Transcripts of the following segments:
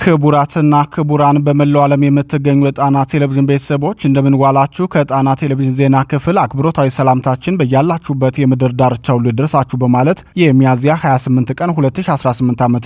ክቡራትና ክቡራን በመላው ዓለም የምትገኙ የጣና ቴሌቪዥን ቤተሰቦች እንደምን ዋላችሁ? ከጣና ቴሌቪዥን ዜና ክፍል አክብሮታዊ ሰላምታችን በያላችሁበት የምድር ዳርቻ ሁሉ ይድረሳችሁ በማለት የሚያዝያ 28 ቀን 2018 ዓ.ም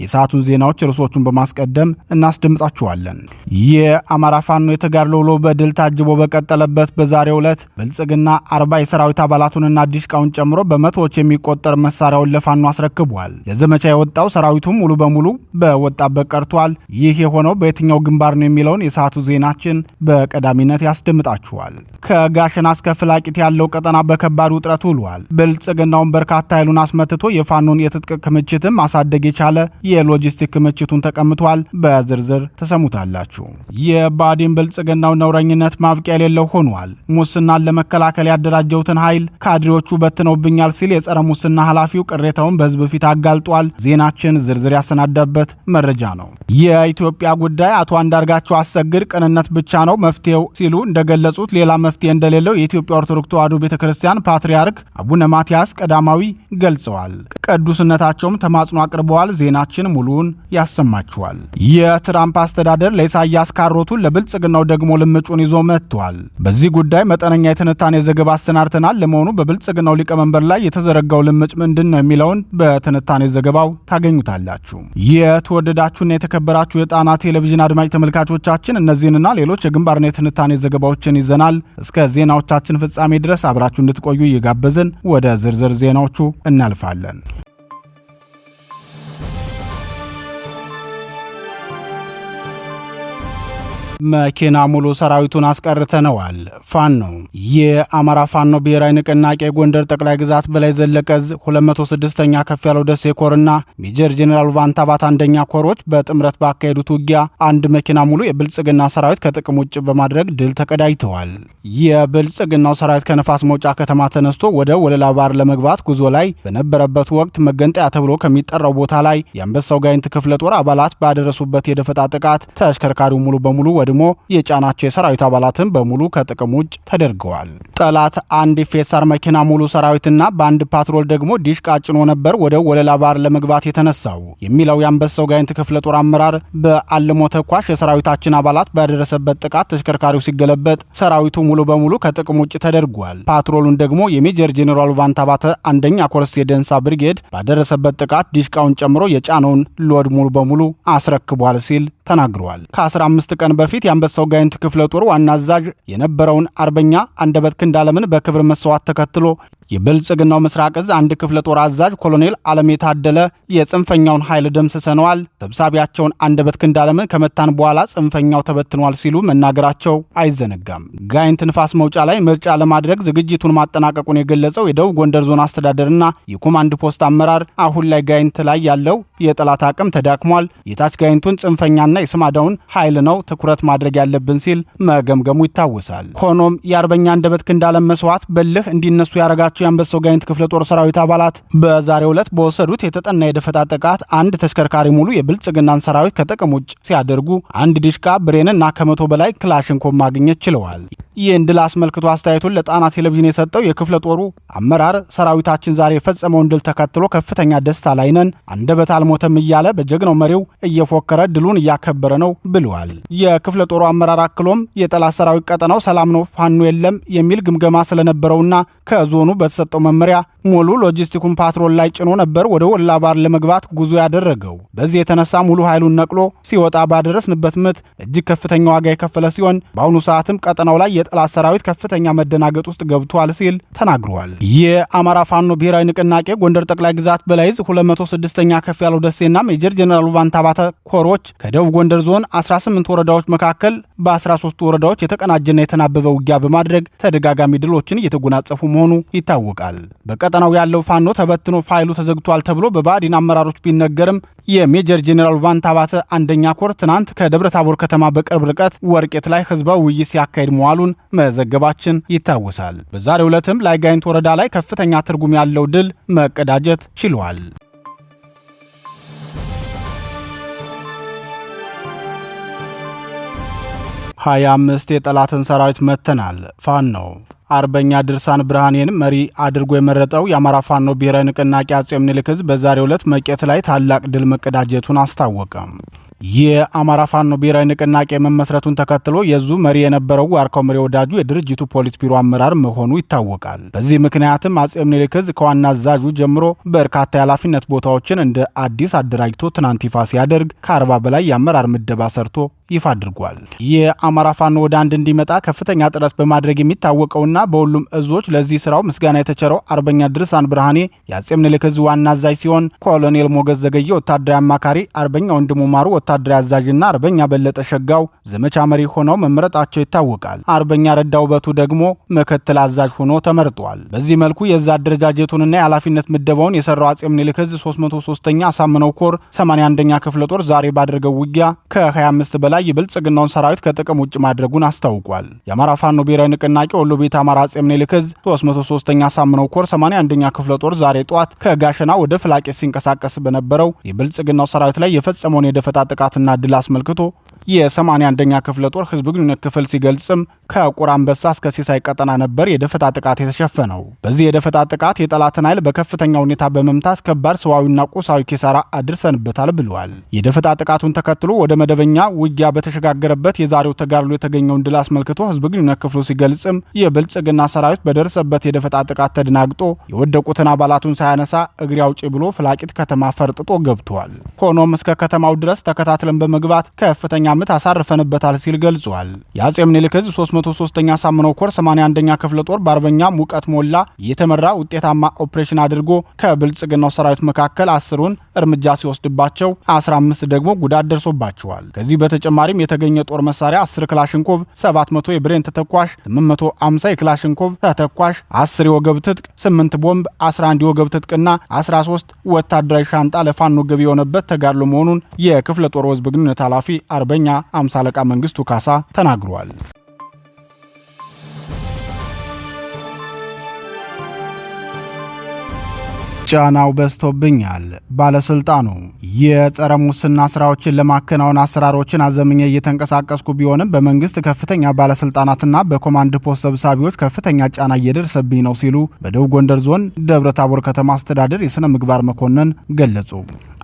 የሰዓቱን ዜናዎች ርዕሶቹን በማስቀደም እናስደምጣችኋለን። የአማራ ፋኖ የተጋድሎ ውሎ በድል ታጅቦ በቀጠለበት በዛሬው ዕለት ብልጽግና 40 የሰራዊት አባላቱንና ዲሽቃውን ጨምሮ በመቶዎች የሚቆጠር መሳሪያውን ለፋኖ አስረክቧል። ለዘመቻ የወጣው ሰራዊቱም ሙሉ በሙሉ በወጣበት ቀርቷል። ይህ የሆነው በየትኛው ግንባር ነው የሚለውን የሰዓቱ ዜናችን በቀዳሚነት ያስደምጣችኋል። ከጋሸና እስከ ፍላቂት ያለው ቀጠና በከባድ ውጥረት ውሏል። ብልጽግናውን በርካታ ኃይሉን አስመትቶ የፋኖን የትጥቅ ክምችትም ማሳደግ የቻለ የሎጂስቲክ ክምችቱን ተቀምጧል። በዝርዝር ተሰሙታላችሁ። የባዲን ብልጽግናው ነውረኝነት ማብቂያ የሌለው ሆኗል። ሙስናን ለመከላከል ያደራጀውትን ኃይል ካድሬዎቹ በትነውብኛል ሲል የጸረ ሙስና ኃላፊው ቅሬታውን በህዝብ ፊት አጋልጧል። ዜናችን ዝርዝር ያሰናዳበት መረጃ ነው። የኢትዮጵያ ጉዳይ አቶ አንዳርጋቸው አሰግድ ቅንነት ብቻ ነው መፍትሄው ሲሉ እንደገለጹት ሌላ መፍትሄ እንደሌለው የኢትዮጵያ ኦርቶዶክስ ተዋሕዶ ቤተክርስቲያን ፓትርያርክ አቡነ ማትያስ ቀዳማዊ ገልጸዋል። ቅዱስነታቸውም ተማጽኖ አቅርበዋል። ዜናችን ሙሉውን ያሰማችኋል። የትራምፕ አስተዳደር ለኢሳያስ ካሮቱን ለብልጽግናው ደግሞ ልምጩን ይዞ መጥቷል። በዚህ ጉዳይ መጠነኛ የትንታኔ ዘገባ አሰናድተናል። ለመሆኑ በብልጽግናው ሊቀመንበር ላይ የተዘረጋው ልምጭ ምንድን ነው የሚለውን በትንታኔ ዘገባው ታገኙታላችሁ። የተወደዳችሁና የተከበራችሁ የጣና ቴሌቪዥን አድማጭ ተመልካቾቻችን እነዚህንና ሌሎች የግንባርና የትንታኔ ዘገባዎችን ይዘናል። እስከ ዜናዎቻችን ፍጻሜ ድረስ አብራችሁ እንድትቆዩ እየጋበዝን ወደ ዝርዝር ዜናዎቹ እናልፋለን። መኪና ሙሉ ሰራዊቱን አስቀርተነዋል። ፋኖ የአማራ ፋኖ ብሔራዊ ንቅናቄ ጎንደር ጠቅላይ ግዛት በላይ ዘለቀ ዕዝ 206ኛ ከፍ ያለው ደሴ ኮርና ሜጀር ጄኔራል ቫንታባት አንደኛ ኮሮች በጥምረት ባካሄዱት ውጊያ አንድ መኪና ሙሉ የብልጽግና ሰራዊት ከጥቅም ውጭ በማድረግ ድል ተቀዳጅተዋል። የብልጽግናው ሰራዊት ከነፋስ መውጫ ከተማ ተነስቶ ወደ ወለላ ባር ለመግባት ጉዞ ላይ በነበረበት ወቅት መገንጠያ ተብሎ ከሚጠራው ቦታ ላይ የአንበሳው ጋይንት ክፍለ ጦር አባላት ባደረሱበት የደፈጣ ጥቃት ተሽከርካሪው ሙሉ በሙሉ ደግሞ የጫናቸው የሰራዊት አባላትን በሙሉ ከጥቅም ውጭ ተደርገዋል። ጠላት አንድ ፌሳር መኪና ሙሉ ሰራዊትና በአንድ ፓትሮል ደግሞ ዲሽቃ ጭኖ ነበር ወደ ወለላ ባር ለመግባት የተነሳው የሚለው የአንበሳው ጋይንት ክፍለ ጦር አመራር በአልሞ ተኳሽ የሰራዊታችን አባላት ባደረሰበት ጥቃት ተሽከርካሪው ሲገለበጥ ሰራዊቱ ሙሉ በሙሉ ከጥቅም ውጭ ተደርጓል። ፓትሮሉን ደግሞ የሜጀር ጄኔራል ቫንታባተ አንደኛ ኮርስ የደንሳ ብርጌድ ባደረሰበት ጥቃት ዲሽቃውን ጨምሮ የጫነውን ሎድ ሙሉ በሙሉ አስረክቧል ሲል ተናግሯል። ከ15 ቀን በፊት የአንበሳው ጋይንት ክፍለ ጦር ዋና አዛዥ የነበረውን አርበኛ አንደበት ክንዳለምን በክብር መስዋዕት ተከትሎ የብልጽግናው ምስራቅ ዕዝ አንድ ክፍለ ጦር አዛዥ ኮሎኔል ዓለም የታደለ የጽንፈኛውን ኃይል ደምስሰነዋል፣ ሰብሳቢያቸውን አንደበት ክንዳለምን ከመታን በኋላ ጽንፈኛው ተበትኗል ሲሉ መናገራቸው አይዘነጋም። ጋይንት ንፋስ መውጫ ላይ ምርጫ ለማድረግ ዝግጅቱን ማጠናቀቁን የገለጸው የደቡብ ጎንደር ዞን አስተዳደርና የኮማንድ ፖስት አመራር አሁን ላይ ጋይንት ላይ ያለው የጠላት አቅም ተዳክሟል፣ የታች ጋይንቱን ጽንፈኛና የስማዳውን ኃይል ነው ትኩረት ማድረግ ያለብን ሲል መገምገሙ ይታወሳል። ሆኖም የአርበኛ አንደበት ክንዳለም መስዋዕት በልህ እንዲነሱ ያረጋቸው የአንበሳው ጋይንት ክፍለ ጦር ሰራዊት አባላት በዛሬው ዕለት በወሰዱት የተጠና የደፈጣ ጥቃት አንድ ተሽከርካሪ ሙሉ የብልጽግናን ሰራዊት ከጥቅም ውጭ ሲያደርጉ አንድ ዲሽቃ ብሬንና ከመቶ በላይ ክላሽንኮቭ ማግኘት ችለዋል። ይህን ድል አስመልክቶ አስተያየቱን ለጣና ቴሌቪዥን የሰጠው የክፍለ ጦሩ አመራር ሰራዊታችን ዛሬ የፈጸመውን ድል ተከትሎ ከፍተኛ ደስታ ላይ ነን፣ አንደበት አልሞተም እያለ በጀግናው መሪው እየፎከረ ድሉን እያከበረ ነው ብለዋል። የክፍለ ጦሩ አመራር አክሎም የጠላት ሰራዊት ቀጠናው ሰላም ነው፣ ፋኖ የለም የሚል ግምገማ ስለነበረውና ከዞኑ በተሰጠው መመሪያ ሙሉ ሎጂስቲኩን ፓትሮል ላይ ጭኖ ነበር ወደ ወለላ ባር ለመግባት ጉዞ ያደረገው። በዚህ የተነሳ ሙሉ ኃይሉን ነቅሎ ሲወጣ ባደረስንበት ምት እጅግ ከፍተኛ ዋጋ የከፈለ ሲሆን በአሁኑ ሰዓትም ቀጠናው ላይ የጠላት ሰራዊት ከፍተኛ መደናገጥ ውስጥ ገብቷል ሲል ተናግሯል። የአማራ ፋኖ ብሔራዊ ንቅናቄ ጎንደር ጠቅላይ ግዛት በላይ ዕዝ 206ኛ ከፍ ያለው ደሴና ሜጀር ጄኔራል ቫንታባተ ኮሮች ከደቡብ ጎንደር ዞን 18 ወረዳዎች መካከል በ13 ወረዳዎች የተቀናጀና የተናበበ ውጊያ በማድረግ ተደጋጋሚ ድሎችን እየተጎናጸፉ መሆኑ ይታወቃል። በቀጠናው ያለው ፋኖ ተበትኖ ፋይሉ ተዘግቷል ተብሎ በባዲን አመራሮች ቢነገርም የሜጀር ጄኔራል ቫንታባተ አንደኛ ኮር ትናንት ከደብረ ታቦር ከተማ በቅርብ ርቀት ወርቄት ላይ ህዝባዊ ውይይት ሲያካሂድ መዋሉን መዘገባችን ይታወሳል። በዛሬው ዕለትም ላይ ጋይንት ወረዳ ላይ ከፍተኛ ትርጉም ያለው ድል መቀዳጀት ችሏል። 25 የጠላትን ሰራዊት መተናል። ፋኖ አርበኛ ድርሳን ብርሃኔን መሪ አድርጎ የመረጠው የአማራ ፋኖ ብሔራዊ ንቅናቄ አጼ ምኒልክ ሕዝብ በዛሬው ዕለት መቄት ላይ ታላቅ ድል መቀዳጀቱን አስታወቀ። የአማራ ፋኖ ብሔራዊ ንቅናቄ መመስረቱን ተከትሎ የዙ መሪ የነበረው ዋርካው ምሬ ወዳጁ የድርጅቱ ፖሊት ቢሮ አመራር መሆኑ ይታወቃል። በዚህ ምክንያትም አጼ ምኒልክ ዕዝ ከዋና አዛዡ ጀምሮ በርካታ የኃላፊነት ቦታዎችን እንደ አዲስ አደራጅቶ ትናንት ይፋ ሲያደርግ ከ40 በላይ የአመራር ምደባ ሰርቶ ይፋ አድርጓል። የአማራ ፋኖ ወደ አንድ እንዲመጣ ከፍተኛ ጥረት በማድረግ የሚታወቀውና በሁሉም እዞች ለዚህ ስራው ምስጋና የተቸረው አርበኛ ድርሳን ብርሃኔ የአጼ ምኒልክ ዕዝ ዋና አዛዥ ሲሆን ኮሎኔል ሞገስ ዘገየ ወታደራዊ አማካሪ፣ አርበኛ ወንድሙ ማሩ ወታደራዊ አዛዥና አርበኛ በለጠ ሸጋው ዘመቻ መሪ ሆነው መመረጣቸው ይታወቃል። አርበኛ ረዳ ውበቱ ደግሞ ምክትል አዛዥ ሆኖ ተመርጧል። በዚህ መልኩ የዛ አደረጃጀቱንና የኃላፊነት ምደባውን የሰራው አጼ ምኒልክ ዕዝ 303ኛ አሳምነው ኮር 81ኛ ክፍለ ጦር ዛሬ ባደረገው ውጊያ ከ25 በላይ የብልጽግናውን ሰራዊት ከጥቅም ውጭ ማድረጉን አስታውቋል። የአማራ ፋኖ ብሔራዊ ንቅናቄ ወሎ ቤት አማራ አጼ ምኒልክ ዕዝ 303ኛ አሳምነው ኮር 81ኛ ክፍለ ጦር ዛሬ ጧት ከጋሸና ወደ ፍላቄት ሲንቀሳቀስ በነበረው የብልጽግናው ሰራዊት ላይ የፈጸመውን የደፈጣ ጥቃትና ድል አስመልክቶ የ81ኛ ክፍለ ጦር ህዝብ ግንኙነት ክፍል ሲገልጽም ከቁር አንበሳ እስከ ሲሳይ ቀጠና ነበር የደፈጣ ጥቃት የተሸፈነው። በዚህ የደፈጣ ጥቃት የጠላትን ኃይል በከፍተኛ ሁኔታ በመምታት ከባድ ሰዋዊና ቁሳዊ ኪሳራ አድርሰንበታል ብለዋል። የደፈጣ ጥቃቱን ተከትሎ ወደ መደበኛ ውጊያ በተሸጋገረበት የዛሬው ተጋድሎ የተገኘውን ድል አስመልክቶ ህዝብ ግንኙነት ክፍሉ ሲገልጽም የብልጽግና ሰራዊት በደረሰበት የደፈጣ ጥቃት ተደናግጦ የወደቁትን አባላቱን ሳያነሳ እግሬ አውጪ ብሎ ፍላቂት ከተማ ፈርጥጦ ገብቷል። ሆኖም እስከ ከተማው ድረስ ተከታትለን በመግባት ከፍተኛ ምት አሳርፈንበታል ሲል ገልጿል። የአጼ ምኒልክ ዕዝ 303ኛ አሳምነው ኮር 81ኛ ክፍለ ጦር በአርበኛ ሙቀት ሞላ የተመራ ውጤታማ ኦፕሬሽን አድርጎ ከብልጽግናው ሰራዊት መካከል 10ሩን እርምጃ ሲወስድባቸው 15 ደግሞ ጉዳት ደርሶባቸዋል። ከዚህ በተጨማሪም የተገኘ ጦር መሳሪያ 10 ክላሽንኮቭ፣ 700 የብሬን ተተኳሽ፣ 850 የክላሽንኮቭ ተተኳሽ፣ 10 የወገብ ትጥቅ፣ 8 ቦምብ፣ 11 የወገብ ትጥቅና 13 ወታደራዊ ሻንጣ ለፋኖ ገቢ የሆነበት ተጋድሎ መሆኑን የክፍለ ጦር ህዝብ ግንኙነት ኃላፊ አርበኛ 50 አለቃ መንግስቱ ካሳ ተናግሯል። ጫናው በዝቶብኛል። ባለስልጣኑ የጸረ ሙስና ስራዎችን ለማከናወን አሰራሮችን አዘምኜ እየተንቀሳቀስኩ ቢሆንም በመንግስት ከፍተኛ ባለስልጣናትና በኮማንድ ፖስት ሰብሳቢዎች ከፍተኛ ጫና እየደረሰብኝ ነው ሲሉ በደቡብ ጎንደር ዞን ደብረ ታቦር ከተማ አስተዳደር የሥነ ምግባር መኮንን ገለጹ።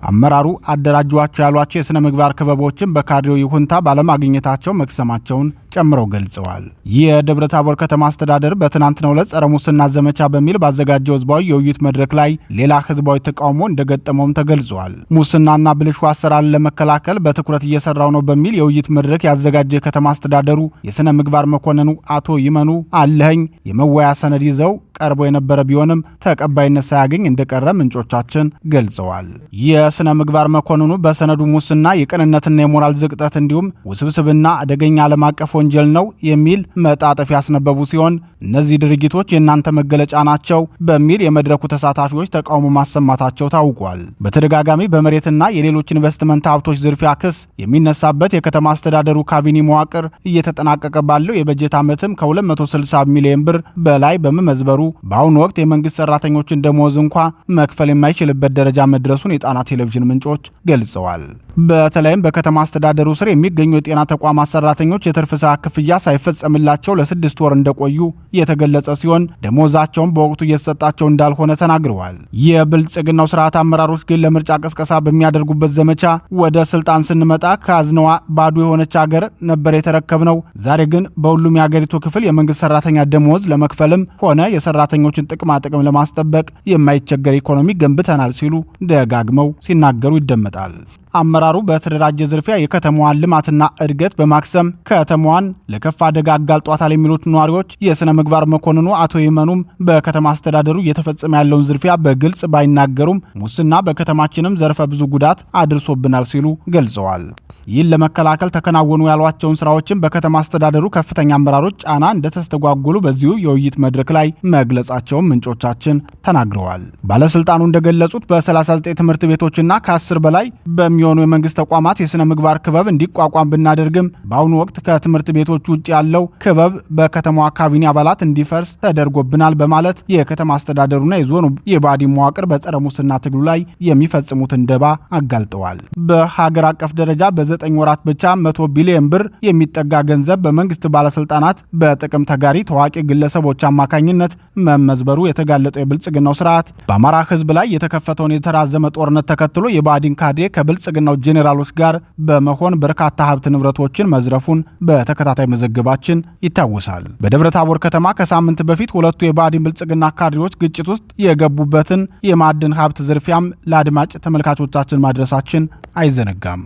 አመራሩ አደራጇቸው ያሏቸው የሥነ ምግባር ክበቦችን በካድሬው ይሁንታ ባለማግኘታቸው መክሰማቸውን ጨምረው ገልጸዋል። የደብረ ታቦር ከተማ አስተዳደር በትናንትናው ዕለት ጸረ ሙስና ዘመቻ በሚል ባዘጋጀው ህዝባዊ የውይይት መድረክ ላይ ሌላ ህዝባዊ ተቃውሞ እንደገጠመውም ተገልጿል። ሙስናና ብልሹ አሰራርን ለመከላከል በትኩረት እየሰራው ነው በሚል የውይይት መድረክ ያዘጋጀው የከተማ አስተዳደሩ የሥነ ምግባር መኮንኑ አቶ ይመኑ አለኸኝ የመወያ ሰነድ ይዘው ቀርቦ የነበረ ቢሆንም ተቀባይነት ሳያገኝ እንደቀረ ምንጮቻችን ገልጸዋል። የሥነ ምግባር መኮንኑ በሰነዱ ሙስና፣ የቅንነትና የሞራል ዝቅጠት እንዲሁም ውስብስብና አደገኛ ዓለም አቀፍ ወንጀል ነው የሚል መጣጥፍ ያስነበቡ ሲሆን እነዚህ ድርጊቶች የእናንተ መገለጫ ናቸው በሚል የመድረኩ ተሳታፊዎች ተቃውሞ ማሰማታቸው ታውቋል። በተደጋጋሚ በመሬትና የሌሎች ኢንቨስትመንት ሀብቶች ዝርፊያ ክስ የሚነሳበት የከተማ አስተዳደሩ ካቢኔ መዋቅር እየተጠናቀቀ ባለው የበጀት ዓመትም ከ260 ሚሊዮን ብር በላይ በመመዝበሩ በአሁኑ ወቅት የመንግስት ሰራተኞችን ደሞዝ እንኳ መክፈል የማይችልበት ደረጃ መድረሱን የጣና ቴሌቪዥን ምንጮች ገልጸዋል። በተለይም በከተማ አስተዳደሩ ስር የሚገኙ የጤና ተቋማት ሰራተኞች የትርፍ ሰዓት ክፍያ ሳይፈጸምላቸው ለ6 ወር እንደቆዩ የተገለጸ ሲሆን ደሞዛቸውን በወቅቱ እየተሰጣቸው እንዳልሆነ ተናግረዋል። የብልጽግናው ስርዓት አመራሮች ግን ለምርጫ ቅስቀሳ በሚያደርጉበት ዘመቻ ወደ ስልጣን ስንመጣ ካዝናዋ ባዶ የሆነች ሀገር ነበር የተረከብነው፣ ዛሬ ግን በሁሉም የሀገሪቱ ክፍል የመንግስት ሰራተኛ ደሞዝ ለመክፈልም ሆነ የሰራተኞችን ጥቅማ ጥቅም ለማስጠበቅ የማይቸገር ኢኮኖሚ ገንብተናል ሲሉ ደጋግመው ሲናገሩ ይደመጣል። አመራሩ በተደራጀ ዝርፊያ የከተማዋን ልማትና እድገት በማክሰም ከተማዋን ለከፋ አደጋ አጋልጧታል የሚሉት ነዋሪዎች የሥነ ምግባር መኮንኑ አቶ ይመኑም በከተማ አስተዳደሩ እየተፈጸመ ያለውን ዝርፊያ በግልጽ ባይናገሩም ሙስና በከተማችንም ዘርፈ ብዙ ጉዳት አድርሶብናል ሲሉ ገልጸዋል። ይህን ለመከላከል ተከናወኑ ያሏቸውን ስራዎችን በከተማ አስተዳደሩ ከፍተኛ አመራሮች ጫና እንደተስተጓጎሉ በዚሁ የውይይት መድረክ ላይ መግለጻቸውን ምንጮቻችን ተናግረዋል። ባለስልጣኑ እንደገለጹት በ39 ትምህርት ቤቶችና ከ10 በላይ በሚሆኑ የመንግስት ተቋማት የሥነ ምግባር ክበብ እንዲቋቋም ብናደርግም በአሁኑ ወቅት ከትምህርት ቤቶች ውጭ ያለው ክበብ በከተማዋ ካቢኔ አባላት እንዲፈርስ ተደርጎብናል በማለት የከተማ አስተዳደሩና የዞኑ የባዲ መዋቅር በጸረ ሙስና ትግሉ ላይ የሚፈጽሙትን ደባ አጋልጠዋል። በሀገር አቀፍ ደረጃ በ9 ወራት ብቻ 100 ቢሊዮን ብር የሚጠጋ ገንዘብ በመንግስት ባለስልጣናት በጥቅም ተጋሪ ታዋቂ ግለሰቦች አማካኝነት መመዝበሩ የተጋለጠው የብልጽግናው ስርዓት በአማራ ህዝብ ላይ የተከፈተውን የተራዘመ ጦርነት ተከትሎ የባዲን ካድሬ ከብልጽግናው ጄኔራሎች ጋር በመሆን በርካታ ሀብት ንብረቶችን መዝረፉን በተከታታይ መዘገባችን ይታወሳል። በደብረ ታቦር ከተማ ከሳምንት በፊት ሁለቱ የባዲን ብልጽግና ካድሬዎች ግጭት ውስጥ የገቡበትን የማዕድን ሀብት ዝርፊያም ለአድማጭ ተመልካቾቻችን ማድረሳችን አይዘነጋም።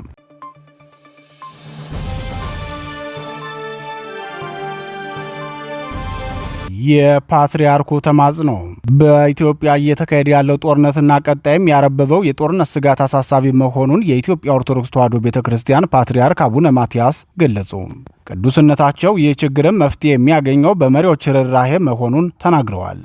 የፓትርያርኩ ተማጽኖ በኢትዮጵያ እየተካሄደ ያለው ጦርነትና ቀጣይም ያረበበው የጦርነት ስጋት አሳሳቢ መሆኑን የኢትዮጵያ ኦርቶዶክስ ተዋሕዶ ቤተክርስቲያን ፓትርያርክ አቡነ ማትያስ ገለጹ። ቅዱስነታቸው ይህ ችግርም መፍትሄ የሚያገኘው በመሪዎች ርኅራኄ መሆኑን ተናግረዋል።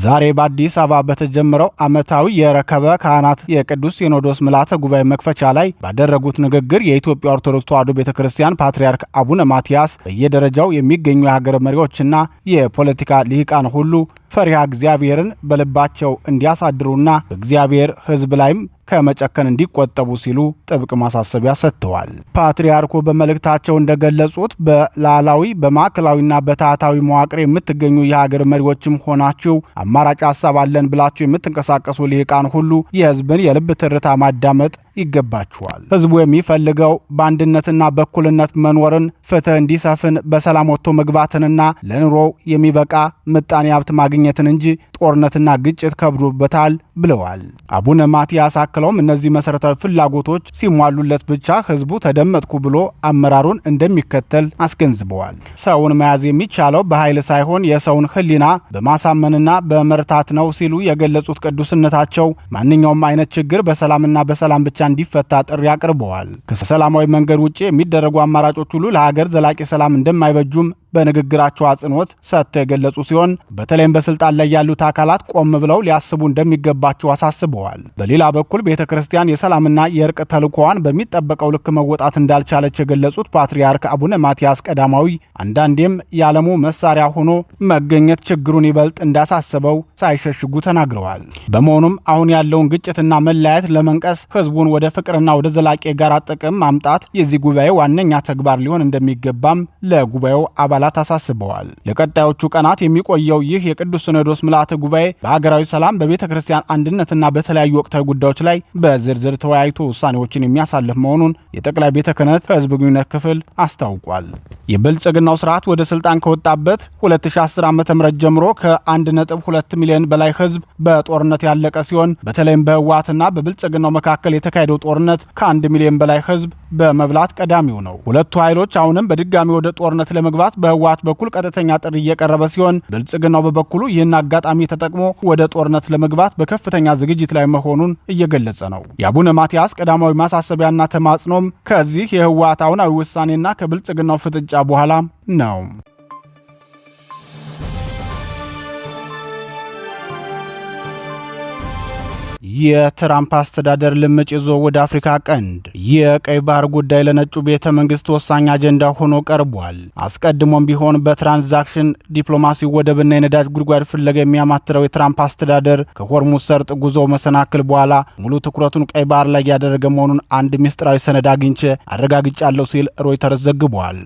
ዛሬ በአዲስ አበባ በተጀመረው ዓመታዊ የረከበ ካህናት የቅዱስ ሲኖዶስ ምልዓተ ጉባኤ መክፈቻ ላይ ባደረጉት ንግግር የኢትዮጵያ ኦርቶዶክስ ተዋሕዶ ቤተክርስቲያን ፓትርያርክ አቡነ ማትያስ በየደረጃው የሚገኙ የሀገር መሪዎችና የፖለቲካ ልሂቃን ሁሉ ፈሪሃ እግዚአብሔርን በልባቸው እንዲያሳድሩና በእግዚአብሔር ሕዝብ ላይም ከመጨከን እንዲቆጠቡ ሲሉ ጥብቅ ማሳሰቢያ ሰጥተዋል። ፓትርያርኩ በመልእክታቸው እንደገለጹት በላላዊ በማዕከላዊና በታህታዊ መዋቅር የምትገኙ የሀገር መሪዎችም ሆናችሁ አማራጭ ሀሳብ አለን ብላችሁ የምትንቀሳቀሱ ልሂቃን ሁሉ የሕዝብን የልብ ትርታ ማዳመጥ ይገባችኋል። ሕዝቡ የሚፈልገው በአንድነትና በእኩልነት መኖርን፣ ፍትህ እንዲሰፍን፣ በሰላም ወጥቶ መግባትንና ለኑሮ የሚበቃ ምጣኔ ሀብት ማግኘትን እንጂ ጦርነትና ግጭት ከብዶበታል ብለዋል። አቡነ ማትያስ አክለውም እነዚህ መሰረታዊ ፍላጎቶች ሲሟሉለት ብቻ ሕዝቡ ተደመጥኩ ብሎ አመራሩን እንደሚከተል አስገንዝበዋል። ሰውን መያዝ የሚቻለው በኃይል ሳይሆን የሰውን ሕሊና በማሳመንና በመርታት ነው ሲሉ የገለጹት ቅዱስነታቸው ማንኛውም አይነት ችግር በሰላምና በሰላም ብቻ እንዲፈታ ጥሪ አቅርበዋል። ከሰላማዊ መንገድ ውጭ የሚደረጉ አማራጮች ሁሉ ለሀገር ዘላቂ ሰላም እንደማይበጁም በንግግራቸው አጽንኦት ሰጥተው የገለጹ ሲሆን በተለይም በስልጣን ላይ ያሉት አካላት ቆም ብለው ሊያስቡ እንደሚገባቸው አሳስበዋል። በሌላ በኩል ቤተ ክርስቲያን የሰላምና የእርቅ ተልእኮዋን በሚጠበቀው ልክ መወጣት እንዳልቻለች የገለጹት ፓትርያርክ አቡነ ማትያስ ቀዳማዊ አንዳንዴም የዓለሙ መሳሪያ ሆኖ መገኘት ችግሩን ይበልጥ እንዳሳስበው ሳይሸሽጉ ተናግረዋል። በመሆኑም አሁን ያለውን ግጭትና መለያየት ለመንቀስ ሕዝቡን ወደ ፍቅርና ወደ ዘላቂ የጋራ ጥቅም ማምጣት የዚህ ጉባኤ ዋነኛ ተግባር ሊሆን እንደሚገባም ለጉባኤው አባላት አሳስበዋል። ለቀጣዮቹ ቀናት የሚቆየው ይህ የቅዱስ ሲኖዶስ ምልዓተ ጉባኤ በሀገራዊ ሰላም፣ በቤተ ክርስቲያን አንድነትና በተለያዩ ወቅታዊ ጉዳዮች ላይ በዝርዝር ተወያይቶ ውሳኔዎችን የሚያሳልፍ መሆኑን የጠቅላይ ቤተ ክህነት ሕዝብ ግንኙነት ክፍል አስታውቋል። የብልጽግናው ስርዓት ወደ ስልጣን ከወጣበት 2010 ዓ.ም ጀምሮ ከ1.2 ሚሊዮን በላይ ሕዝብ በጦርነት ያለቀ ሲሆን በተለይም በህወሓትና በብልጽግናው መካከል የተካሄደው ጦርነት ከ1 ሚሊዮን በላይ ሕዝብ በመብላት ቀዳሚው ነው። ሁለቱ ኃይሎች አሁንም በድጋሚ ወደ ጦርነት ለመግባት በህወሓት በኩል ቀጥተኛ ጥሪ እየቀረበ ሲሆን ብልጽግናው በበኩሉ ይህን አጋጣሚ ተጠቅሞ ወደ ጦርነት ለመግባት በከፍተኛ ዝግጅት ላይ መሆኑን እየገለጸ ነው። የአቡነ ማትያስ ቀዳማዊ ማሳሰቢያና ተማጽኖም ከዚህ የህወሓት አሁናዊ ውሳኔና ከብልጽግናው ፍጥጫ በኋላ ነው። የትራምፕ አስተዳደር ልምጭ ይዞ ወደ አፍሪካ ቀንድ የቀይ ባህር ጉዳይ ለነጩ ቤተ መንግስት ወሳኝ አጀንዳ ሆኖ ቀርቧል። አስቀድሞም ቢሆን በትራንዛክሽን ዲፕሎማሲ ወደብና የነዳጅ ጉድጓድ ፍለጋ የሚያማትረው የትራምፕ አስተዳደር ከሆርሙዝ ሰርጥ ጉዞ መሰናክል በኋላ ሙሉ ትኩረቱን ቀይ ባህር ላይ ያደረገ መሆኑን አንድ ምስጢራዊ ሰነድ አግኝቼ አረጋግጫለሁ ሲል ሮይተርስ ዘግቧል።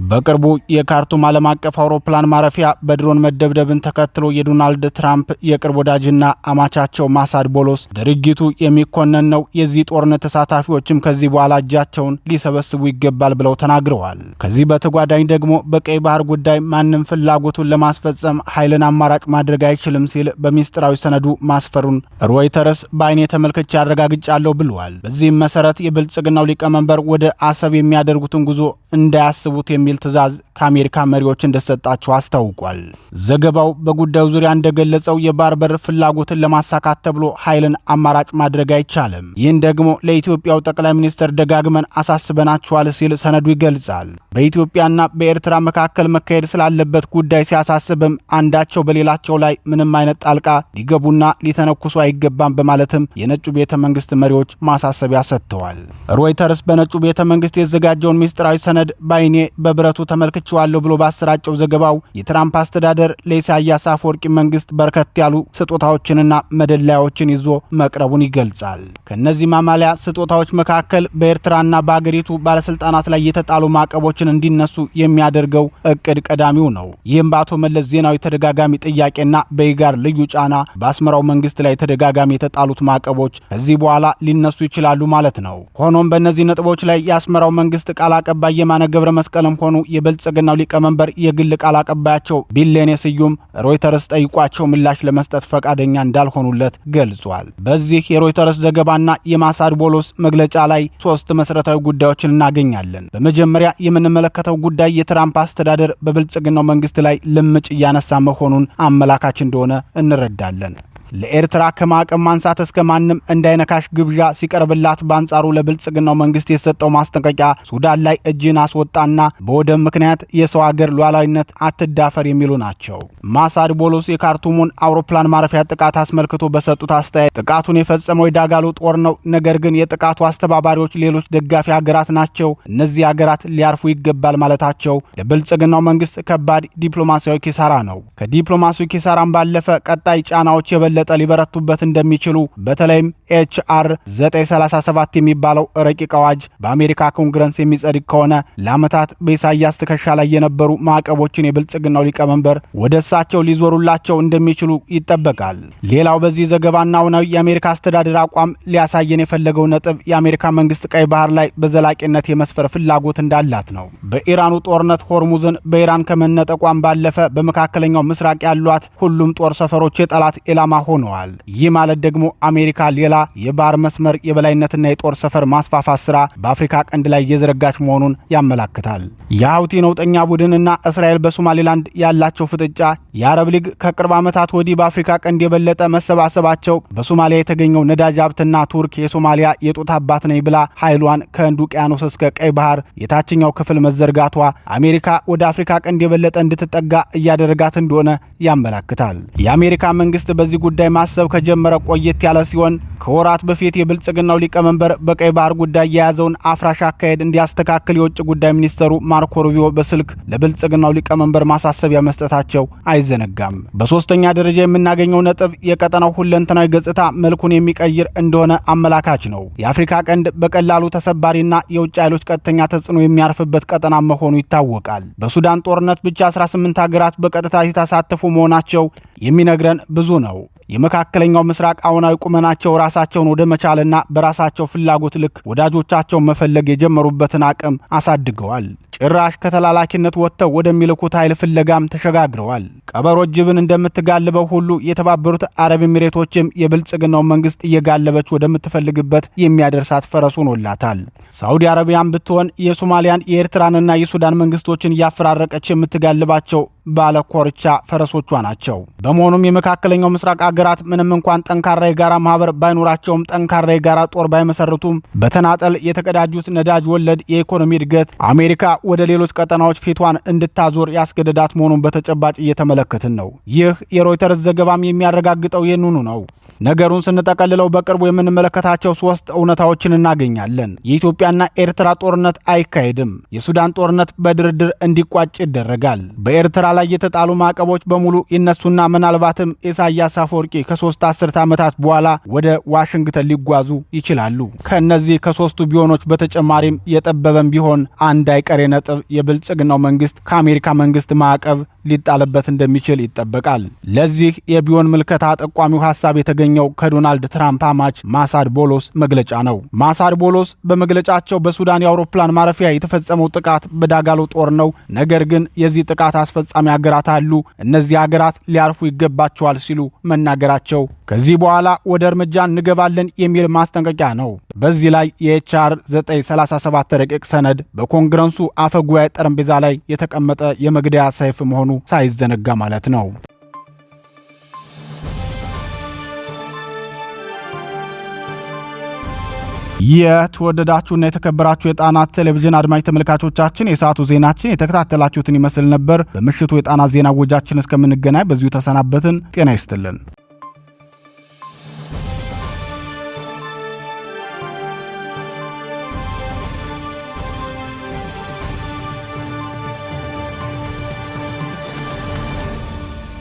በቅርቡ የካርቱም ዓለም አቀፍ አውሮፕላን ማረፊያ በድሮን መደብደብን ተከትሎ የዶናልድ ትራምፕ የቅርብ ወዳጅና አማቻቸው ማሳድ ቦሎስ ድርጊቱ የሚኮነን ነው፣ የዚህ ጦርነት ተሳታፊዎችም ከዚህ በኋላ እጃቸውን ሊሰበስቡ ይገባል ብለው ተናግረዋል። ከዚህ በተጓዳኝ ደግሞ በቀይ ባህር ጉዳይ ማንም ፍላጎቱን ለማስፈጸም ኃይልን አማራጭ ማድረግ አይችልም ሲል በሚስጥራዊ ሰነዱ ማስፈሩን ሮይተርስ በአይኔ ተመልክቼ አረጋግጫለሁ ብለዋል። በዚህም መሰረት የብልጽግናው ሊቀመንበር ወደ አሰብ የሚያደርጉትን ጉዞ እንዳያስቡት የሚል ትዕዛዝ ከአሜሪካ መሪዎች እንደሰጣቸው አስታውቋል። ዘገባው በጉዳዩ ዙሪያ እንደገለጸው የባህር በር ፍላጎትን ለማሳካት ተብሎ ኃይልን አማራጭ ማድረግ አይቻልም። ይህን ደግሞ ለኢትዮጵያው ጠቅላይ ሚኒስትር ደጋግመን አሳስበናቸዋል ሲል ሰነዱ ይገልጻል። በኢትዮጵያና በኤርትራ መካከል መካሄድ ስላለበት ጉዳይ ሲያሳስብም አንዳቸው በሌላቸው ላይ ምንም አይነት ጣልቃ ሊገቡና ሊተነኩሱ አይገባም በማለትም የነጩ ቤተ መንግስት መሪዎች ማሳሰቢያ ሰጥተዋል። ሮይተርስ በነጩ ቤተ መንግስት የተዘጋጀውን ሚስጥራዊ ሰነድ በአይኔ በብረቱ ተመልክቼ ልኬላቸዋለሁ ብሎ ባሰራጨው ዘገባው የትራምፕ አስተዳደር ለኢሳያስ አፈወርቂ መንግስት በርከት ያሉ ስጦታዎችንና መደላያዎችን ይዞ መቅረቡን ይገልጻል። ከነዚህ ማማለያ ስጦታዎች መካከል በኤርትራና በአገሪቱ ባለስልጣናት ላይ የተጣሉ ማዕቀቦችን እንዲነሱ የሚያደርገው እቅድ ቀዳሚው ነው። ይህም በአቶ መለስ ዜናዊ ተደጋጋሚ ጥያቄና በኢጋድ ልዩ ጫና በአስመራው መንግስት ላይ ተደጋጋሚ የተጣሉት ማዕቀቦች ከዚህ በኋላ ሊነሱ ይችላሉ ማለት ነው። ሆኖም በእነዚህ ነጥቦች ላይ የአስመራው መንግስት ቃል አቀባይ የማነ ገብረ መስቀልም ሆኑ የብልጽግናው ሊቀመንበር የግል ቃል አቀባያቸው ቢሌኔ ስዩም ሮይተርስ ጠይቋቸው ምላሽ ለመስጠት ፈቃደኛ እንዳልሆኑለት ገልጿል። በዚህ የሮይተርስ ዘገባና የማሳድ ቦሎስ መግለጫ ላይ ሶስት መሰረታዊ ጉዳዮችን እናገኛለን። በመጀመሪያ የምንመለከተው ጉዳይ የትራምፕ አስተዳደር በብልጽግናው መንግስት ላይ ልምጭ እያነሳ መሆኑን አመላካች እንደሆነ እንረዳለን። ለኤርትራ ከማዕቀብ ማንሳት እስከ ማንም እንዳይነካሽ ግብዣ ሲቀርብላት በአንጻሩ ለብልጽግናው መንግስት የሰጠው ማስጠንቀቂያ ሱዳን ላይ እጅን አስወጣና በወደብ ምክንያት የሰው ሀገር ሉዓላዊነት አትዳፈር የሚሉ ናቸው። ማሳድ ቦሎስ የካርቱሙን አውሮፕላን ማረፊያ ጥቃት አስመልክቶ በሰጡት አስተያየት ጥቃቱን የፈጸመው የዳጋሎ ጦር ነው፣ ነገር ግን የጥቃቱ አስተባባሪዎች ሌሎች ደጋፊ ሀገራት ናቸው። እነዚህ ሀገራት ሊያርፉ ይገባል ማለታቸው ለብልጽግናው መንግስት ከባድ ዲፕሎማሲያዊ ኪሳራ ነው። ከዲፕሎማሲያዊ ኪሳራም ባለፈ ቀጣይ ጫናዎች የበለጠ ሊበረቱበት እንደሚችሉ በተለይም HR 937 የሚባለው ረቂቅ አዋጅ በአሜሪካ ኮንግረስ የሚጸድቅ ከሆነ ለዓመታት በኢሳያስ ትከሻ ላይ የነበሩ ማዕቀቦችን የብልጽግናው ሊቀመንበር ወደ እሳቸው ሊዞሩላቸው እንደሚችሉ ይጠበቃል። ሌላው በዚህ ዘገባና አሁናዊ የአሜሪካ አስተዳደር አቋም ሊያሳየን የፈለገው ነጥብ የአሜሪካ መንግስት ቀይ ባህር ላይ በዘላቂነት የመስፈር ፍላጎት እንዳላት ነው። በኢራኑ ጦርነት ሆርሙዝን በኢራን ከመነጠቋም ባለፈ በመካከለኛው ምስራቅ ያሏት ሁሉም ጦር ሰፈሮች የጠላት ኢላማ ሆነዋል። ይህ ማለት ደግሞ አሜሪካ ሌላ የባህር መስመር የበላይነትና የጦር ሰፈር ማስፋፋት ስራ በአፍሪካ ቀንድ ላይ እየዘረጋች መሆኑን ያመላክታል። የሀውቲ ነውጠኛ ቡድንና እስራኤል በሶማሌላንድ ያላቸው ፍጥጫ፣ የአረብ ሊግ ከቅርብ ዓመታት ወዲህ በአፍሪካ ቀንድ የበለጠ መሰባሰባቸው፣ በሶማሊያ የተገኘው ነዳጅ ሀብትና ቱርክ የሶማሊያ የጡት አባት ነኝ ብላ ኃይሏን ከህንድ ውቅያኖስ እስከ ቀይ ባህር የታችኛው ክፍል መዘርጋቷ አሜሪካ ወደ አፍሪካ ቀንድ የበለጠ እንድትጠጋ እያደረጋት እንደሆነ ያመላክታል። የአሜሪካ መንግስት በዚህ ጉዳይ ማሰብ ከጀመረ ቆየት ያለ ሲሆን ከወራት በፊት የብልጽግናው ሊቀመንበር በቀይ ባህር ጉዳይ የያዘውን አፍራሽ አካሄድ እንዲያስተካክል የውጭ ጉዳይ ሚኒስተሩ ማርኮ ሩቢዮ በስልክ ለብልጽግናው ሊቀመንበር ማሳሰቢያ መስጠታቸው አይዘነጋም። በሶስተኛ ደረጃ የምናገኘው ነጥብ የቀጠናው ሁለንተናዊ ገጽታ መልኩን የሚቀይር እንደሆነ አመላካች ነው። የአፍሪካ ቀንድ በቀላሉ ተሰባሪና የውጭ ኃይሎች ቀጥተኛ ተጽዕኖ የሚያርፍበት ቀጠና መሆኑ ይታወቃል። በሱዳን ጦርነት ብቻ 18 ሀገራት በቀጥታ የተሳተፉ መሆናቸው የሚነግረን ብዙ ነው። የመካከለኛው ምስራቅ አሁናዊ ቁመናቸው ራሳቸውን ወደ መቻልና በራሳቸው ፍላጎት ልክ ወዳጆቻቸውን መፈለግ የጀመሩበትን አቅም አሳድገዋል። ጭራሽ ከተላላኪነት ወጥተው ወደሚልኩት ኃይል ፍለጋም ተሸጋግረዋል። ቀበሮ ጅብን እንደምትጋልበው ሁሉ የተባበሩት አረብ ኤሚሬቶችም የብልጽግናው መንግስት እየጋለበች ወደምትፈልግበት የሚያደርሳት ፈረስ ሆኖላታል። ሳውዲ አረቢያን ብትሆን የሶማሊያን የኤርትራንና የሱዳን መንግስቶችን እያፈራረቀች የምትጋልባቸው ባለ ኮርቻ ፈረሶቿ ናቸው። በመሆኑም የመካከለኛው ምስራቅ አገራት ምንም እንኳን ጠንካራ የጋራ ማህበር ባይኖራቸውም ጠንካራ የጋራ ጦር ባይመሰርቱም በተናጠል የተቀዳጁት ነዳጅ ወለድ የኢኮኖሚ እድገት አሜሪካ ወደ ሌሎች ቀጠናዎች ፊቷን እንድታዞር ያስገደዳት መሆኑን በተጨባጭ እየተመለከትን ነው። ይህ የሮይተርስ ዘገባም የሚያረጋግጠው ይህንኑ ነው። ነገሩን ስንጠቀልለው በቅርቡ የምንመለከታቸው ሶስት እውነታዎችን እናገኛለን። የኢትዮጵያና ኤርትራ ጦርነት አይካሄድም። የሱዳን ጦርነት በድርድር እንዲቋጭ ይደረጋል። በኤርትራ ላይ የተጣሉ ማዕቀቦች በሙሉ ይነሱና ምናልባትም ኢሳያስ አፈወርቂ ከ3 አስርት ዓመታት በኋላ ወደ ዋሽንግተን ሊጓዙ ይችላሉ። ከነዚህ ከሶስቱ ቢሆኖች በተጨማሪም የጠበበም ቢሆን አንድ አይቀሬ ነጥብ የብልጽግናው መንግስት ከአሜሪካ መንግስት ማዕቀብ ሊጣልበት እንደሚችል ይጠበቃል። ለዚህ የቢሆን ምልከታ ጠቋሚው ሐሳብ የተገኘው ከዶናልድ ትራምፕ አማች ማሳድ ቦሎስ መግለጫ ነው። ማሳድ ቦሎስ በመግለጫቸው በሱዳን የአውሮፕላን ማረፊያ የተፈጸመው ጥቃት በዳጋሎ ጦር ነው፣ ነገር ግን የዚህ ጥቃት አስፈጻሚ ሀገራት አሉ፣ እነዚህ ሀገራት ሊያርፉ ይገባቸዋል ሲሉ መናገራቸው ከዚህ በኋላ ወደ እርምጃ እንገባለን የሚል ማስጠንቀቂያ ነው። በዚህ ላይ የኤችአር 937 ረቂቅ ሰነድ በኮንግረሱ አፈ ጉባኤ ጠረጴዛ ላይ የተቀመጠ የመግደያ ሰይፍ መሆኑ ሳይዘነጋ ማለት ነው። የተወደዳችሁና የተከበራችሁ የጣና ቴሌቪዥን አድማጭ ተመልካቾቻችን የሰዓቱ ዜናችን የተከታተላችሁትን ይመስል ነበር። በምሽቱ የጣና ዜና ወጃችን እስከምንገናኝ በዚሁ ተሰናበትን። ጤና ይስጥልን።